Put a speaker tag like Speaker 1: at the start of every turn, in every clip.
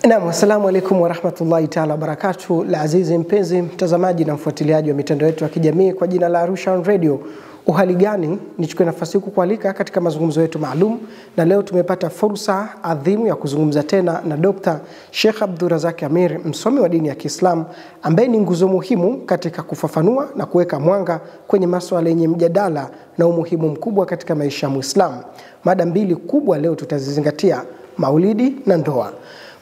Speaker 1: Naam, assalamu alaykum wa rahmatullahi ta'ala wa barakatuh. La azizi mpenzi mtazamaji na mfuatiliaji wa mitandao yetu ya kijamii kwa jina la Arusha Radio. Uhali gani? Nichukue nafasi hii kualika katika mazungumzo yetu maalum, na leo tumepata fursa adhimu ya kuzungumza tena na Dr. Sheikh Abdurazak Amir, msomi wa dini ya Kiislamu ambaye ni nguzo muhimu katika kufafanua na kuweka mwanga kwenye masuala yenye mjadala na umuhimu mkubwa katika maisha ya Muislamu. Mada mbili kubwa leo tutazizingatia: maulidi na ndoa.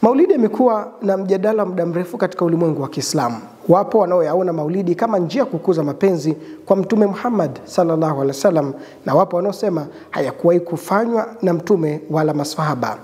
Speaker 1: Maulidi imekuwa na mjadala muda mrefu katika ulimwengu wa Kiislamu. Wapo wanaoyaona maulidi kama njia kukuza mapenzi kwa Mtume Muhammad sallallahu alaihi wasallam, na wapo wanaosema hayakuwahi kufanywa na mtume wala maswahaba.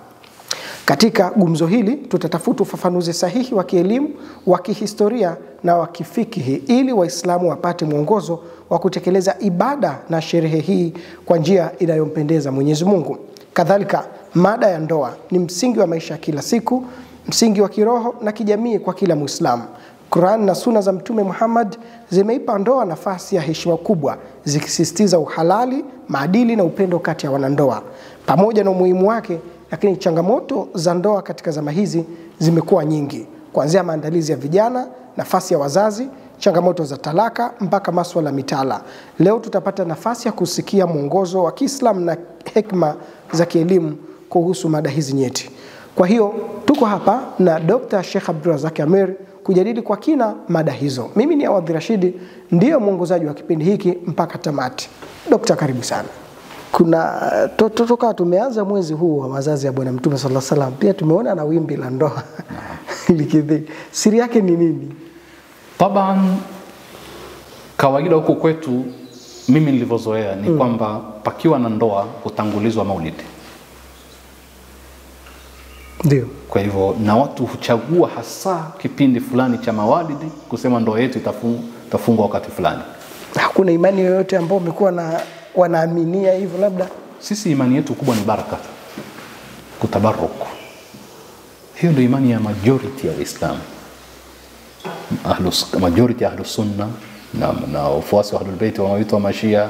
Speaker 1: Katika gumzo hili tutatafuta ufafanuzi sahihi wa kielimu, wa kihistoria na wa kifikihi ili Waislamu wapate mwongozo wa kutekeleza ibada na sherehe hii kwa njia inayompendeza Mwenyezi Mungu. Kadhalika, mada ya ndoa ni msingi wa maisha kila siku, msingi wa kiroho na kijamii kwa kila Muislamu. Qur'an na Sunna za Mtume Muhammad zimeipa ndoa nafasi ya heshima kubwa, zikisisitiza uhalali, maadili na upendo kati ya wanandoa. Pamoja na umuhimu wake, lakini changamoto za ndoa katika zama hizi zimekuwa nyingi, kuanzia maandalizi ya vijana, nafasi ya wazazi, changamoto za talaka mpaka masuala mitala. Leo tutapata nafasi ya kusikia mwongozo wa Kiislamu na hekima za kielimu kuhusu mada hizi nyeti. Kwa hiyo tuko hapa na Dr. Sheikh Abdurazak Amir kujadili kwa kina mada hizo. Mimi ni Awadhi Rashidi, ndiyo mwongozaji wa kipindi hiki mpaka tamati. Dr. karibu sana. Kuna toka tumeanza mwezi huu wa wazazi ya Bwana Mtume sallallahu alaihi wasallam, pia tumeona na wimbi la ndoa likidhi. Siri yake ni nini?
Speaker 2: Taban, kawaida huko kwetu mimi nilivyozoea ni kwamba pakiwa na ndoa hutangulizwa maulidi.
Speaker 1: Ndio.
Speaker 2: Kwa hivyo na watu huchagua hasa kipindi fulani cha mawalidi kusema ndoa yetu itafungwa wakati fulani.
Speaker 1: Hakuna imani yoyote ambayo umekuwa na wanaaminia hivyo labda?
Speaker 2: Sisi imani yetu kubwa ni baraka, kutabaruku. Hiyo ndio imani ya majority ya Islam. Majority ya Ahlus Sunna na wafuasi wa Ahlul Bait wanaoitwa Mashia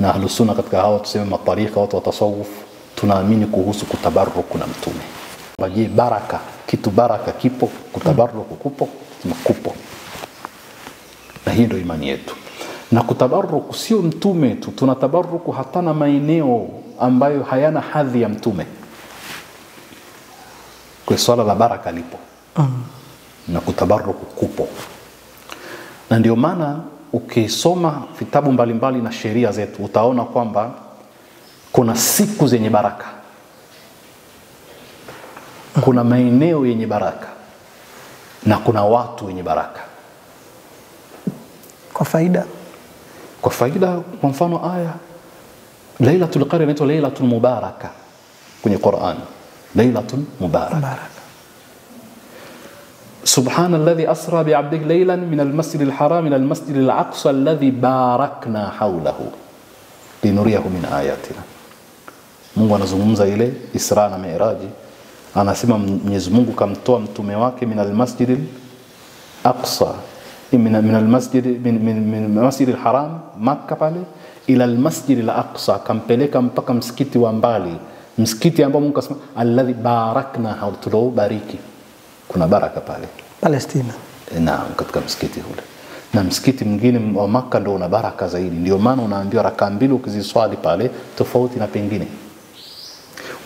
Speaker 2: na Ahlus Sunna katika hao tuseme matarika, watu wa tasawuf, tunaamini kuhusu kutabaruku na mtume. Je, baraka, kitu baraka kipo, kutabaruku kupo. Na hiyo ndio imani yetu. Na kutabaruku sio mtume tu, tunatabaruku hata na maeneo ambayo hayana hadhi ya mtume. Kwa swala la baraka lipo. Na kutabaruku kupo. Na ndio maana ukisoma vitabu mbalimbali na sheria zetu utaona kwamba kuna siku zenye baraka, kuna maeneo yenye baraka, na kuna watu wenye baraka.
Speaker 1: Kwa faida,
Speaker 2: kwa mfano aya Lailatul Qadr inaitwa Lailatul Mubaraka kwenye Qur'an. Lailatul Mubaraka. سبحان الذي أسرى بعبده ليلا من المسجد الحرام إلى المسجد الأقصى الذي باركنا حوله لنريه من آياتنا. Mungu anazungumza ile Isra na Mi'raji, anasema Mwenyezi Mungu kamtoa mtume wake min al-Masjid al-Aqsa min al-Masjid al-Haram Makkah pale ila al-Masjid al-Aqsa, kampeleka mpaka msikiti wa mbali, msikiti ambao Mungu kasema alladhi barakna hawtulo bariki. Kuna baraka pale
Speaker 1: Palestina.
Speaker 2: Naam, katika msikiti ule. Na msikiti mwingine wa Makkah ndio una baraka zaidi. Ndio maana unaambiwa raka mbili ukiziswali pale tofauti na pengine.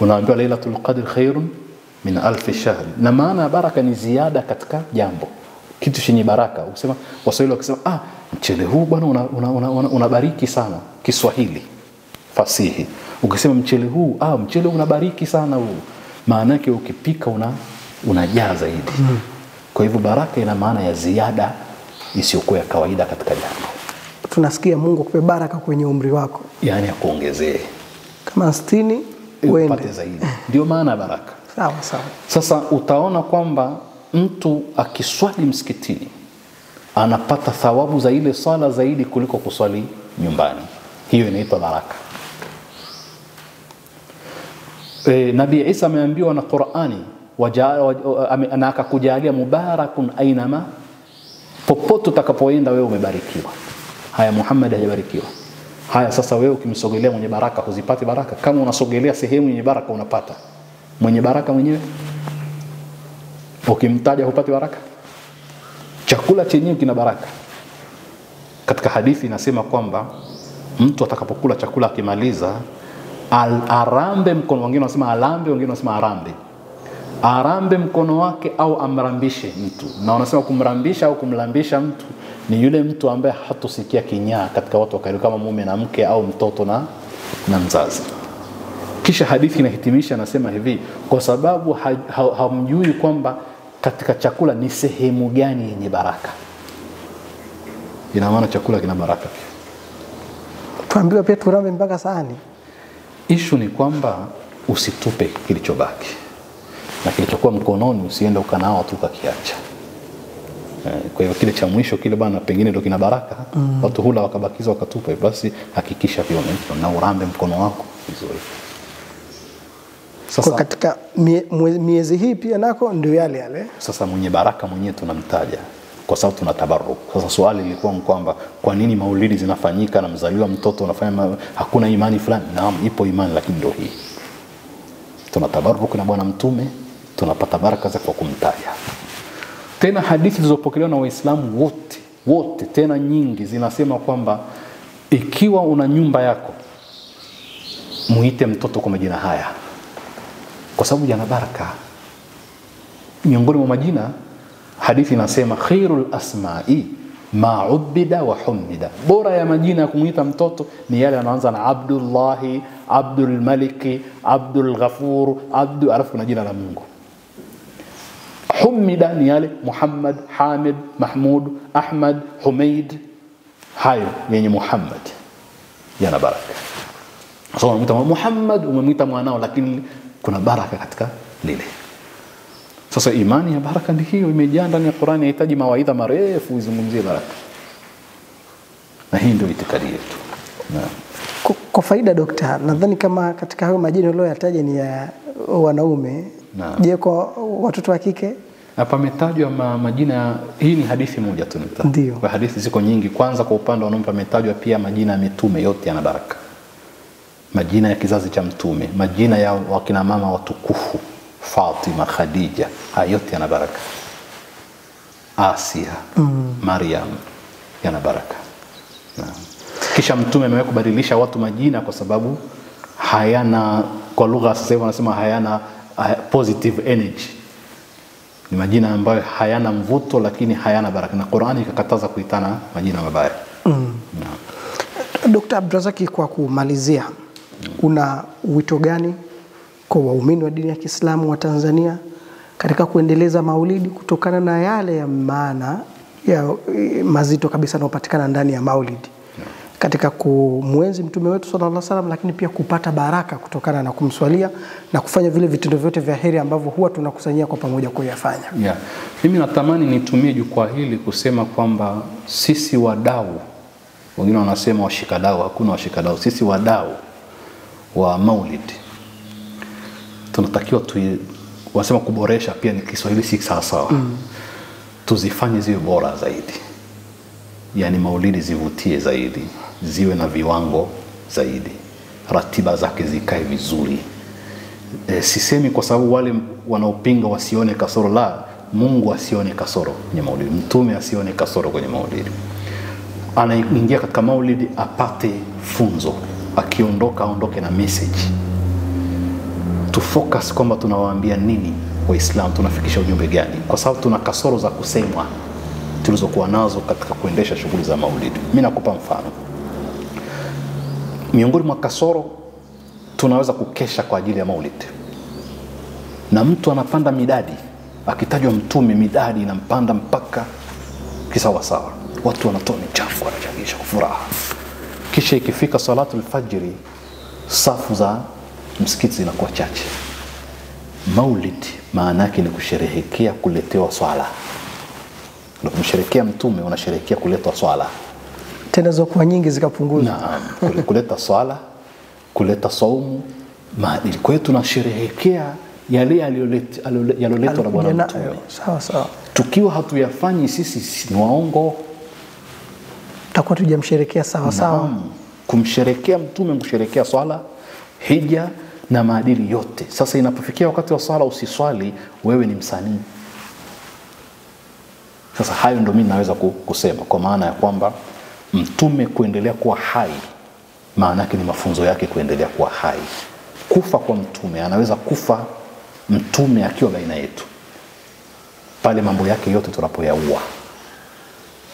Speaker 2: Unaambiwa Lailatul Qadr khairun min alf shahr. Na maana baraka ni ziada katika jambo. Kitu chenye baraka. Ukisema Waswahili wakisema mchele huu bwana unabariki sana, Kiswahili fasihi. Ukisema mchele huu mchele unabariki sana huu, maana yake ukipika unajaa zaidi. Kwa hivyo baraka ina maana ya ziada isiyokuwa ya kawaida katika jambo.
Speaker 1: Tunasikia Mungu akupe baraka kwenye umri wako,
Speaker 2: yani akuongezee
Speaker 1: kama 60
Speaker 2: uende zaidi. Ndio maana baraka.
Speaker 1: Sawa.
Speaker 2: Sasa utaona kwamba mtu akiswali msikitini anapata thawabu za ile sala zaidi kuliko kuswali nyumbani. Hiyo inaitwa baraka. Nabii Isa ameambiwa na Qur'ani na akakujalia mubarakun ainama, popote utakapoenda wewe umebarikiwa. Haya, Muhammad hajabarikiwa. Haya, sasa wewe ukimsogelea mwenye baraka huzipati baraka? Kama unasogelea sehemu yenye baraka unapata. Mwenye baraka mwenyewe Ukimtaja hupati baraka. Chakula chenyewe kina baraka. Katika hadithi inasema kwamba mtu atakapokula chakula akimaliza, arambe mkono, wengine wanasema alambe, wengine wanasema arambe. Arambe mkono wake au amrambishe mtu. Na wanasema kumrambisha au kumlambisha mtu ni yule mtu ambaye hatosikia kinyaa katika watu wa karibu kama mume na mke au mtoto na mzazi. Kisha hadithi inahitimisha nasema hivi, kwa sababu hamjui kwamba katika chakula ni sehemu gani yenye baraka. Ina maana chakula kina baraka.
Speaker 1: Tuambiwa pia turambe mpaka sahani.
Speaker 2: Issue ni kwamba usitupe kilichobaki. Na kilichokuwa mkononi usiende ukanao tu ukakiacha. Kwa hivyo kile cha mwisho kile bana pengine ndio kina baraka. Watu hula wakabakiza wakatupa, basi hakikisha vione na urambe mkono wako vizuri.
Speaker 1: Sasa kwa katika miezi hii pia nako ndio yale yale.
Speaker 2: Sasa mwenye baraka mwenyewe tunamtaja kwa sababu tunatabaruk. Sasa swali lilikuwa kwamba kwa nini maulidi zinafanyika na mzaliwa mtoto unafanya hakuna imani fulani? Naam, ipo imani, lakini ndio hii. Tunatabaruk na bwana mtume, tunapata baraka za kwa kumtaja. Tena hadithi zilizopokelewa na Waislamu wote tena nyingi zinasema kwamba ikiwa una nyumba yako muite mtoto kwa majina haya, kwa sababu yana baraka. Miongoni mwa majina, hadithi inasema khairul asma'i ma ubida wa humida, bora ya majina ya kumuita mtoto ni yale yanaanza na Abdullahi, Abdul Maliki, Abdul Ghafur, alafu kuna jina la Mungu. Humida ni yale Muhammad, Hamid, Mahmud, Ahmad, Humaid, hayo yenye Muhammad yana baraka. So unamuita Muhammad, umemuita mwanao, lakini kuna baraka katika lile. Sasa imani ya baraka ndio hiyo imejaa ndani ya Qur'ani, inahitaji mawaidha marefu izungumzie baraka. Na hii ndio itikadi yetu.
Speaker 1: Kwa faida Dokta, nadhani kama katika hayo majina uliyoyataja ni ya wanaume, je kwa watoto wa kike?
Speaker 2: Hapa pametajwa majina, hii ni hadithi moja tu nita. Kwa hadithi ziko nyingi. Kwanza kwa upande wa wanaume pametajwa pia majina ya mitume, yote yana baraka. Majina ya kizazi cha mtume, majina ya wakina mama watukufu, Fatima, Khadija, haya yote yana baraka. Asia, Maryam, yana baraka. Kisha mtume amewahi kubadilisha watu majina kwa sababu hayana, kwa lugha sasa hivi wanasema hayana positive energy. Ni majina ambayo hayana mvuto lakini hayana baraka, na Qur'ani ikakataza kuitana majina mabaya.
Speaker 1: Dr. Abdrazaki, kwa kumalizia, una wito gani kwa waumini wa dini ya Kiislamu wa Tanzania katika kuendeleza maulidi kutokana na yale ya maana ya mazito kabisa yanayopatikana ndani ya maulidi, katika kumwenzi mtume wetu sallallahu alaihi wasallam, lakini pia kupata baraka kutokana na kumswalia na kufanya vile vitendo vyote vya heri ambavyo huwa tunakusanyia kwa pamoja kuyafanya?
Speaker 2: Mimi natamani nitumie jukwaa hili kusema kwamba sisi wadau, wengine wanasema washikadau, hakuna washikadau, sisi wadau wa maulidi tunatakiwa wasema kuboresha, pia ni Kiswahili si sawa. Tuzifanye ziwe bora zaidi. Yani maulidi zivutie zaidi, ziwe na viwango zaidi, ratiba zake zikae vizuri. Sisemi kwa sababu wale wanaopinga wasione kasoro, la, Mungu asione kasoro kwenye maulidi, mtume asione kasoro kwenye maulidi. Anaingia katika maulidi apate funzo, akiondoka aondoke na message. Tu focus kwamba tunawaambia nini Waislamu, tunafikisha ujumbe gani, kwa sababu tuna kasoro za kusemwa tulizokuwa nazo katika kuendesha shughuli za maulidi. Mimi nakupa mfano. Miongoni mwa kasoro, tunaweza kukesha kwa ajili ya maulidi, na mtu anapanda midadi, akitajwa mtume midadi inampanda mpaka kisawa sawa, watu wanatoa michango, wanachangisha kwa furaha. Kisha ikifika salatu al-fajri, safu za msikiti zinakuwa chache. Maulidi maana yake ni kusherehekea kuletewa swala. Unamsherehekea mtume, unasherehekea kuletwa swala.
Speaker 1: Tena zokuwa nyingi zikapunguzwa.
Speaker 2: Naam, kuleta swala, kuleta saumu, maadili. Kwa hiyo tunasherehekea yale yaliyoletwa na Bwana Mtume.
Speaker 1: Sawa.
Speaker 2: Tukiwa hatuyafanya sisi ni waongo.
Speaker 1: Tutakuwa tujamsherehekea sawa.
Speaker 2: Kumsherehekea mtume, kusherehekea swala, hija na maadili yote. Sasa inapofikia wakati wa swala usiswali, wewe ni msanii. Sasa hayo ndio mimi naweza kusema, kwa maana ya kwamba mtume kuendelea kuwa hai maana yake ni mafunzo yake kuendelea kuwa hai. Kufa kwa mtume, anaweza kufa mtume akiwa baina yetu pale mambo yake yote tunapoyaua.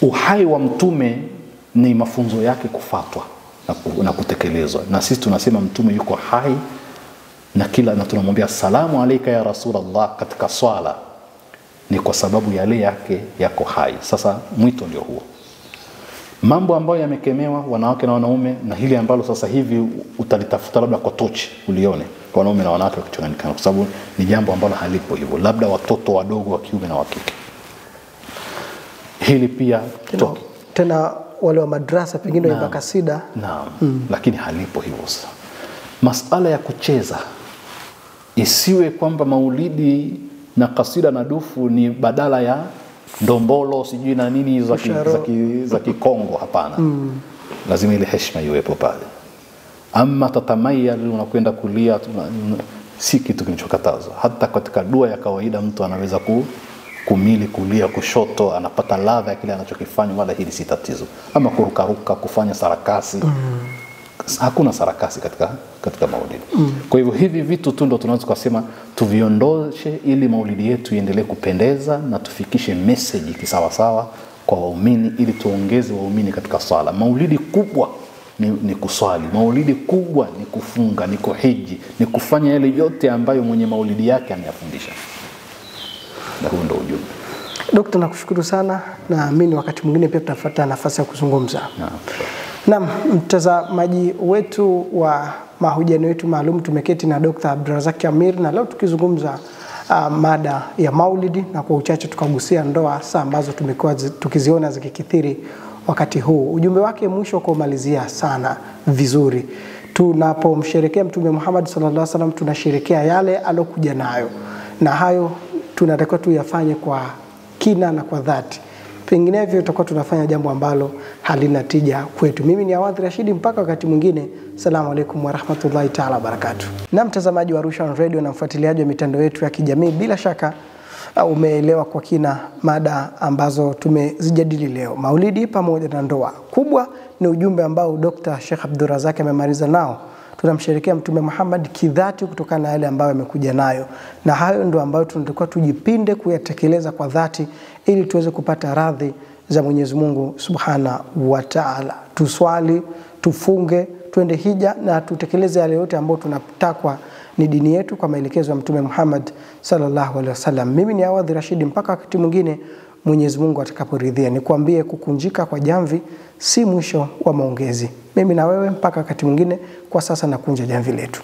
Speaker 2: Uhai wa mtume ni mafunzo yake kufatwa na kutekelezwa, na sisi tunasema mtume yuko hai na tunamwambia salamu alayka ya Rasulullah katika swala, ni kwa sababu yale yake yako hai. Sasa mwito ndio huo. Mambo ambayo yamekemewa wanawake na wanaume, na hili ambalo sasa hivi utalitafuta labda kwa tochi ulione wanaume na wanawake wakichanganyikana, kwa sababu ni jambo ambalo halipo hivyo, labda watoto wadogo wa kiume na wa kike. Hili pia
Speaker 1: tena wale wa madrasa pengine wa kasida.
Speaker 2: Naam. Lakini halipo hivyo. Sasa masala ya kucheza isiwe kwamba maulidi na kasida na dufu ni badala ya ndombolo sijui na nini za Kikongo. Hapana. Lazima ile heshima iwepo pale. Ama tatamayal unakwenda kulia si kitu kinachokatazwa. Hata katika dua ya kawaida mtu anaweza kumili kulia kushoto, anapata ladha ya kile anachokifanya, wala hili si tatizo. Ama kurukaruka, kufanya sarakasi, hakuna sarakasi katika maulidi. Kwa hivyo hivi vitu tu ndio tunaweza kusema tuviondoshe ili maulidi yetu iendelee kupendeza na tufikishe message kisawasawa kwa waumini, ili tuongeze waumini katika swala. Maulidi kubwa ni kuswali, maulidi kubwa ni kufunga, ni kuhiji, ni kufanya yale yote ambayo mwenye maulidi yake ameyafundisha. Na huo ndio ujumbe.
Speaker 1: Dokta, nakushukuru sana, naamini wakati mwingine pia tutafuata nafasi ya kuzungumza. Naam, mtazamaji wetu wa mahojiano yetu maalum, tumeketi na Dr. Abdurazak Amir, na leo tukizungumza mada ya maulidi, na kwa uchache tukagusia ndoa saa ambazo tumekuwa tukiziona zikikithiri wakati huu. Ujumbe wake mwisho kwa kumalizia sana vizuri. Tunapomsherekea Mtume Muhammad sallallahu alaihi wasallam tunasherekea yale alokuja nayo, na hayo tunatakiwa tuyafanye kwa kina na kwa dhati. Penginevyo tutakuwa tunafanya jambo ambalo halina tija kwetu. Mimi ni Awadhi Rashidi, mpaka wakati mwingine. Asalamu alaykum wa rahmatullahi ta'ala wa barakatuh. Na mtazamaji wa Arusha Radio na mfuatiliaji wa mitandao yetu ya kijamii, bila shaka umeelewa kwa kina mada ambazo tumezijadili leo, maulidi pamoja na ndoa. Kubwa ni ujumbe ambao Dr. Sheikh Abdurazak amemaliza nao. Tunamsherekea Mtume Muhammad kidhati kutokana na yale ambayo amekuja nayo, na hayo ndio ambayo tunatakiwa tujipinde kuyatekeleza kwa dhati, ili tuweze kupata radhi za Mwenyezi Mungu Subhanahu wa Ta'ala. Tuswali, tufunge, twende hija na tutekeleze yale yote ambayo tunatakwa ni dini yetu kwa maelekezo ya Mtume Muhammad sallallahu alaihi wasallam. Mimi ni Awadhi Rashidi, mpaka wakati mwingine Mwenyezi Mungu atakaporidhia. Nikwambie kukunjika kwa jamvi si mwisho wa maongezi. Mimi na wewe mpaka wakati mwingine, kwa sasa nakunja jamvi letu.